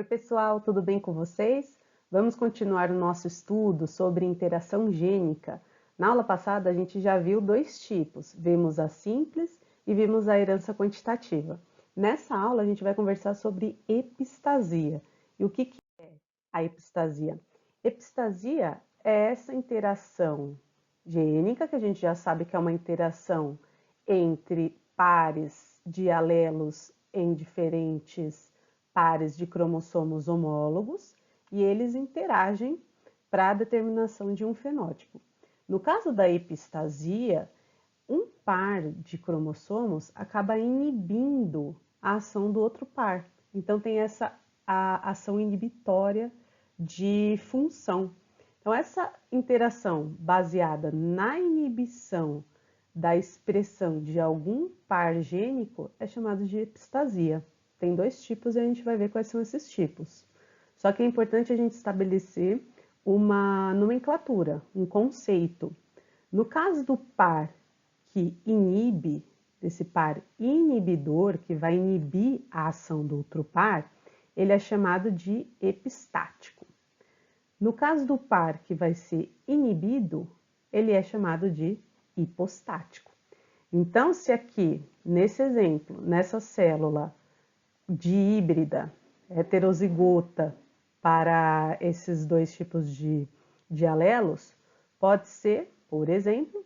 Oi, pessoal, tudo bem com vocês? Vamos continuar o nosso estudo sobre interação gênica. Na aula passada, a gente já viu dois tipos, vimos a simples e vimos a herança quantitativa. Nessa aula, a gente vai conversar sobre epistasia. E o que é a epistasia? Epistasia é essa interação gênica, que a gente já sabe que é uma interação entre pares de alelos em diferentes pares de cromossomos homólogos e eles interagem para a determinação de um fenótipo. No caso da epistasia, um par de cromossomos acaba inibindo a ação do outro par. Então tem a ação inibitória de função. Então essa interação baseada na inibição da expressão de algum par gênico é chamada de epistasia. Tem dois tipos e a gente vai ver quais são esses tipos. Só que é importante a gente estabelecer uma nomenclatura, um conceito. No caso do par que inibe, desse par inibidor, que vai inibir a ação do outro par, ele é chamado de epistático. No caso do par que vai ser inibido, ele é chamado de hipostático. Então, se aqui, nesse exemplo, nessa célula de híbrida, heterozigota, para esses dois tipos de alelos, pode ser, por exemplo,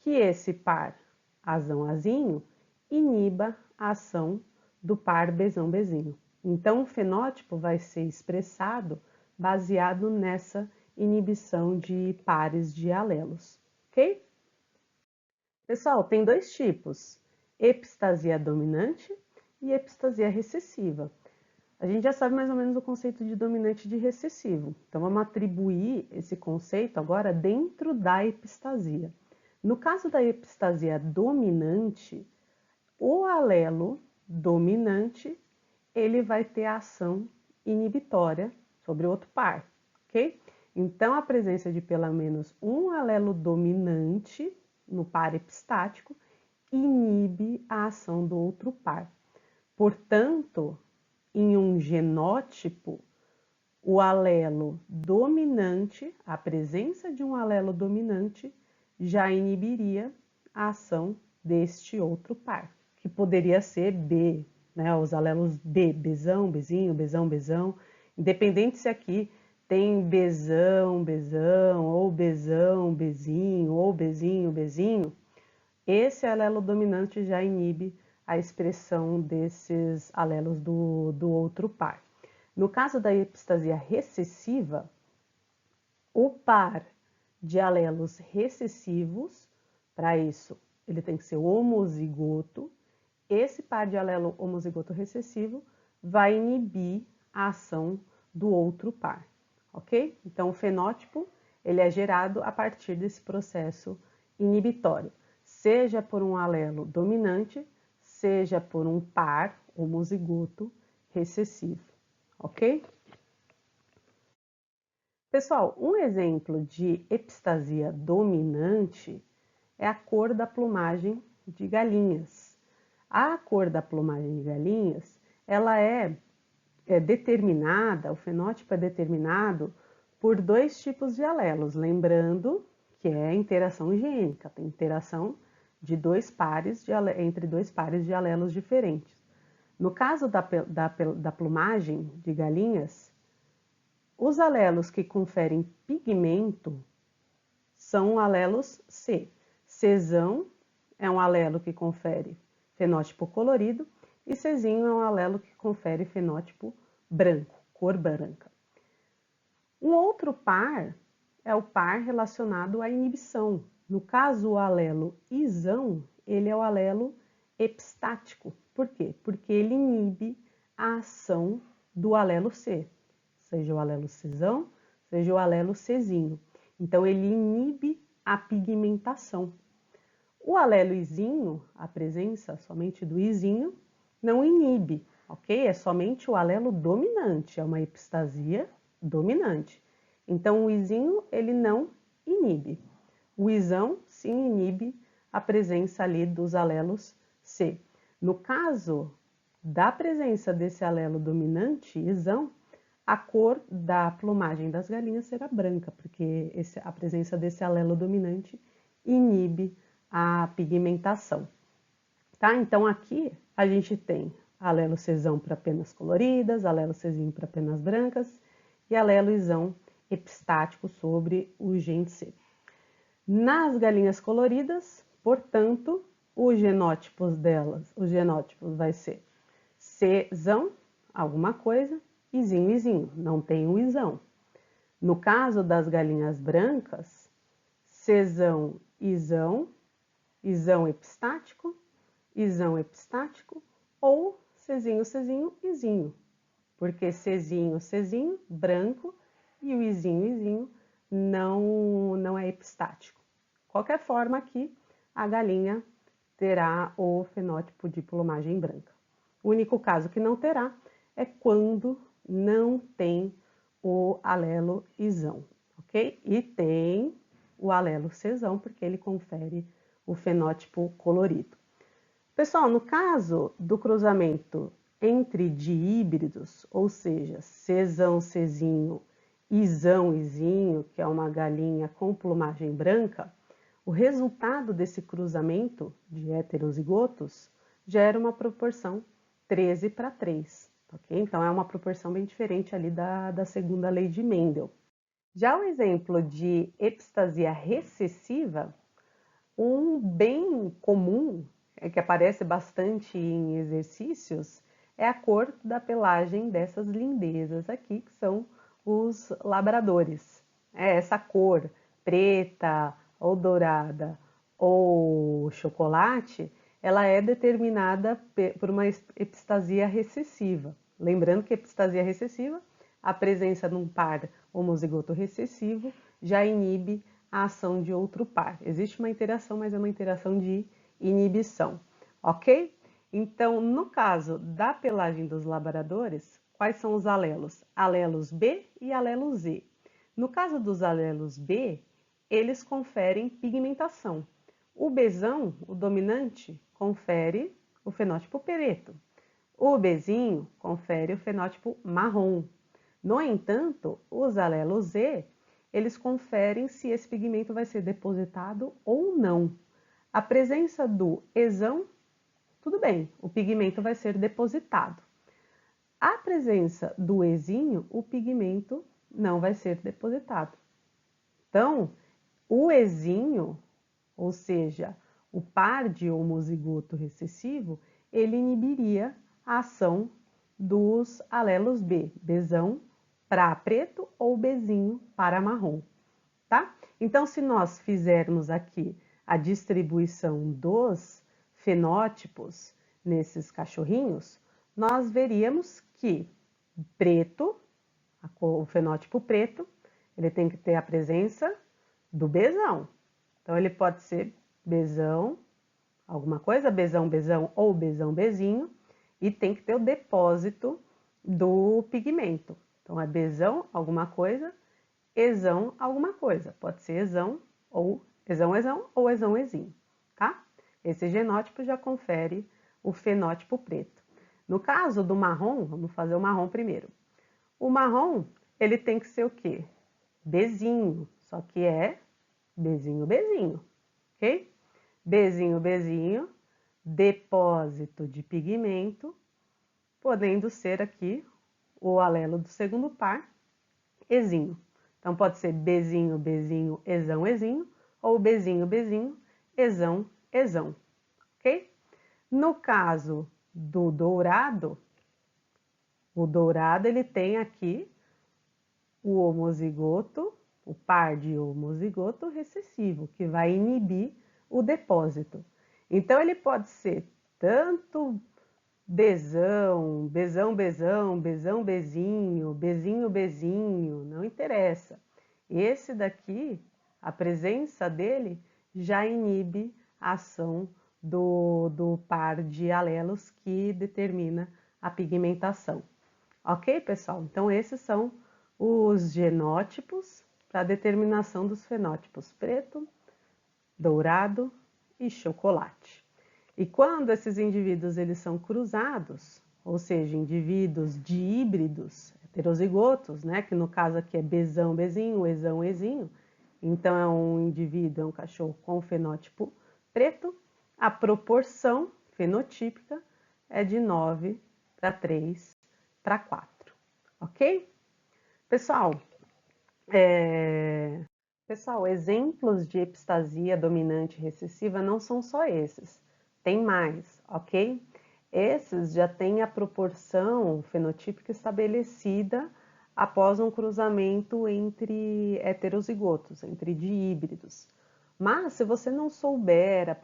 que esse par azão-azinho iniba a ação do par bezão-bezinho. Então, o fenótipo vai ser expressado baseado nessa inibição de pares de alelos, ok? Pessoal, tem dois tipos, epistasia dominante e epistasia recessiva. A gente já sabe mais ou menos o conceito de dominante e de recessivo, então vamos atribuir esse conceito agora dentro da epistasia. No caso da epistasia dominante, o alelo dominante, ele vai ter a ação inibitória sobre o outro par, ok? Então, a presença de pelo menos um alelo dominante no par epistático inibe a ação do outro par. Portanto, em um genótipo, o alelo dominante, a presença de um alelo dominante, já inibiria a ação deste outro par, que poderia ser B, né? Os alelos B, Bzão, Bzinho, Bzão, Bzão, independente se aqui tem Bzão, Bzão, ou Bzão, Bzinho, ou Bzinho, Bzinho, esse alelo dominante já inibe a expressão desses alelos do outro par. No caso da epistasia recessiva, o par de alelos recessivos, para isso ele tem que ser homozigoto, esse par de alelo homozigoto recessivo vai inibir a ação do outro par, ok? Então o fenótipo ele é gerado a partir desse processo inibitório, seja por um alelo dominante, seja por um par homozigoto recessivo, ok? Pessoal, um exemplo de epistasia dominante é a cor da plumagem de galinhas. A cor da plumagem de galinhas, ela é determinada, o fenótipo é determinado por dois tipos de alelos, lembrando que é interação gênica, tem interação de entre dois pares de alelos diferentes. No caso da plumagem de galinhas, os alelos que conferem pigmento são alelos C. Czão é um alelo que confere fenótipo colorido e Czinho é um alelo que confere fenótipo branco, cor branca. Um outro par é o par relacionado à inibição. No caso, o alelo Izão, ele é o alelo epistático. Por quê? Porque ele inibe a ação do alelo C, seja o alelo Czão, seja o alelo Czinho. Então, ele inibe a pigmentação. O alelo Izinho, a presença somente do Izinho, não inibe, ok? É somente o alelo dominante, é uma epistasia dominante. Então, o Izinho, ele não inibe. O Izão, sim, inibe a presença ali dos alelos C. No caso da presença desse alelo dominante, Izão, a cor da plumagem das galinhas será branca, porque a presença desse alelo dominante inibe a pigmentação. Tá? Então aqui a gente tem alelo Czão para penas coloridas, alelo Czinho para penas brancas e alelo Izão epistático sobre o gen C. Nas galinhas coloridas, portanto, os genótipos delas, os genótipos vai ser Czão, alguma coisa, Izinho, Izinho, não tem o Izão. No caso das galinhas brancas, Czão, Izão, Izão epistático ou Czinho, Czinho, Izinho. Porque Czinho, Czinho, branco, e o Izinho, Izinho, não é epistático. Qualquer forma aqui, a galinha terá o fenótipo de plumagem branca. O único caso que não terá é quando não tem o alelo Izão, ok? E tem o alelo Czão, porque ele confere o fenótipo colorido. Pessoal, no caso do cruzamento entre dihíbridos, ou seja, Czão, Czinho, Izão, Izinho, que é uma galinha com plumagem branca, o resultado desse cruzamento de heterozigotos gera uma proporção 13:3, ok? Então, é uma proporção bem diferente ali da segunda lei de Mendel. Já o exemplo de epistasia recessiva, um bem comum, que aparece bastante em exercícios, é a cor da pelagem dessas lindezas aqui, que são os labradores. Essa cor preta ou dourada ou chocolate, ela é determinada por uma epistasia recessiva. Lembrando que epistasia recessiva, a presença de um par homozigoto recessivo já inibe a ação de outro par. Existe uma interação, mas é uma interação de inibição, ok? Então, no caso da pelagem dos labradores, quais são os alelos? Alelos B e alelo Z. No caso dos alelos B, eles conferem pigmentação. O Bzão, o dominante, confere o fenótipo preto. O Bzinho confere o fenótipo marrom. No entanto, os alelos Z, eles conferem se esse pigmento vai ser depositado ou não. A presença do Ezão, tudo bem, o pigmento vai ser depositado. A presença do Ezinho, o pigmento não vai ser depositado. Então, o Ezinho, ou seja, o par de homozigoto recessivo, ele inibiria a ação dos alelos B, Bzão para preto ou Bzinho para marrom, tá? Então, se nós fizermos aqui a distribuição dos fenótipos nesses cachorrinhos, nós veríamos que preto, o fenótipo preto, ele tem que ter a presença do Bzão. Então, ele pode ser Bzão, alguma coisa, Bzão, Bzão ou Bzão, Bzinho, e tem que ter o depósito do pigmento. Então, é Bzão, alguma coisa, Ezão, alguma coisa. Pode ser Ezão, ou Ezão, Ezinho, tá? Esse genótipo já confere o fenótipo preto. No caso do marrom, vamos fazer o marrom primeiro. O marrom, ele tem que ser o quê? Bzinho, só que é Bzinho, Bzinho, ok? Bzinho, Bzinho, depósito de pigmento, podendo ser aqui o alelo do segundo par, Ezinho. Então, pode ser Bzinho, Bzinho, Ezão, Ezinho, ou Bzinho, Bzinho, Ezão, Ezão, ok? No caso do dourado, o dourado ele tem aqui o homozigoto, o par de homozigoto recessivo, que vai inibir o depósito. Então, ele pode ser tanto Bzão, Bzão, Bzão, Bzão, Bzinho, Bzinho, Bzinho, não interessa. Esse daqui, a presença dele já inibe a ação do par de alelos que determina a pigmentação. Ok, pessoal? Então, esses são os genótipos para a determinação dos fenótipos preto, dourado e chocolate. E quando esses indivíduos eles são cruzados, ou seja, indivíduos dihíbridos, heterozigotos, né? Que no caso aqui é Bzão, Bzinho, Ezão, Ezinho. Então, é um indivíduo, é um cachorro com fenótipo preto. A proporção fenotípica é de 9:3:4, ok? Pessoal, exemplos de epistasia dominante recessiva não são só esses, tem mais, ok? Esses já têm a proporção fenotípica estabelecida após um cruzamento entre heterozigotos, entre dihíbridos. Mas se você não souber a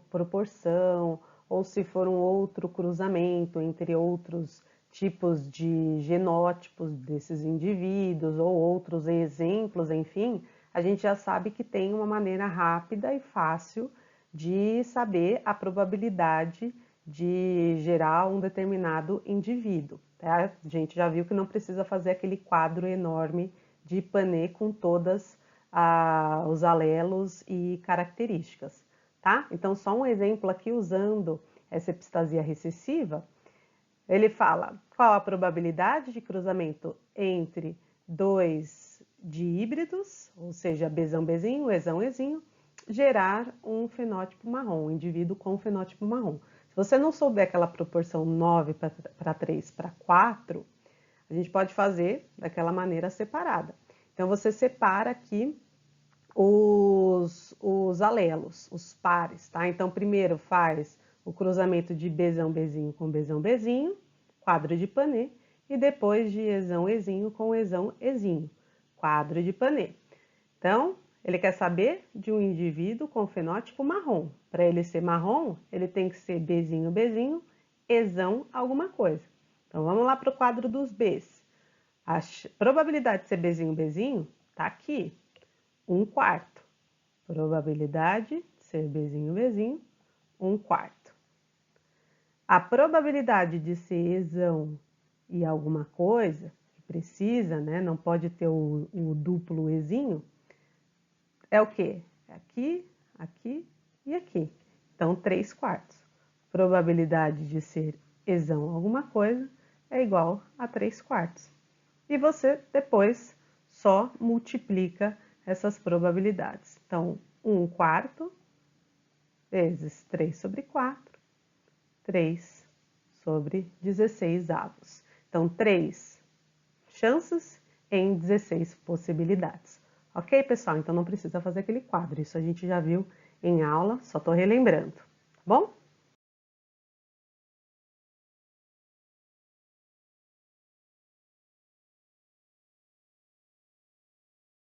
proporção, ou se for um outro cruzamento entre outros tipos de genótipos desses indivíduos, ou outros exemplos, enfim, a gente já sabe que tem uma maneira rápida e fácil de saber a probabilidade de gerar um determinado indivíduo. Tá? A gente já viu que não precisa fazer aquele quadro enorme de Panet com todas os alelos e características. Tá? Então, só um exemplo aqui usando essa epistasia recessiva, ele fala qual a probabilidade de cruzamento entre dois dihíbridos, ou seja, Bzão, Bzinho, Ezão, Ezinho, gerar um fenótipo marrom, um indivíduo com fenótipo marrom. Se você não souber aquela proporção 9:3:4, a gente pode fazer daquela maneira separada. Então, você separa aqui os alelos, os pares, tá? Então, primeiro faz o cruzamento de Bzão, Bzinho com Bzão, Bzinho, quadro de Panet, e depois de Ezão, Ezinho com Ezão, Ezinho, quadro de Panet. Então, ele quer saber de um indivíduo com fenótipo marrom. Para ele ser marrom, ele tem que ser Bzinho, Bzinho, Ezão, alguma coisa. Então, vamos lá para o quadro dos Bs. A probabilidade de ser Bzinho, Bzinho está aqui, 1/4. Probabilidade de ser Bzinho, Bzinho, 1/4. A probabilidade de ser Ezão e alguma coisa, que precisa, né? Não pode ter o duplo Ezinho, é o quê? Aqui, aqui e aqui. Então, 3/4. Probabilidade de ser Ezão alguma coisa é igual a 3/4. E você depois só multiplica essas probabilidades. Então, 1/4 vezes 3/4, 3/16. Então, 3 chances em 16 possibilidades. Ok, pessoal? Então, não precisa fazer aquele quadro. Isso a gente já viu em aula, só estou relembrando. Tá bom?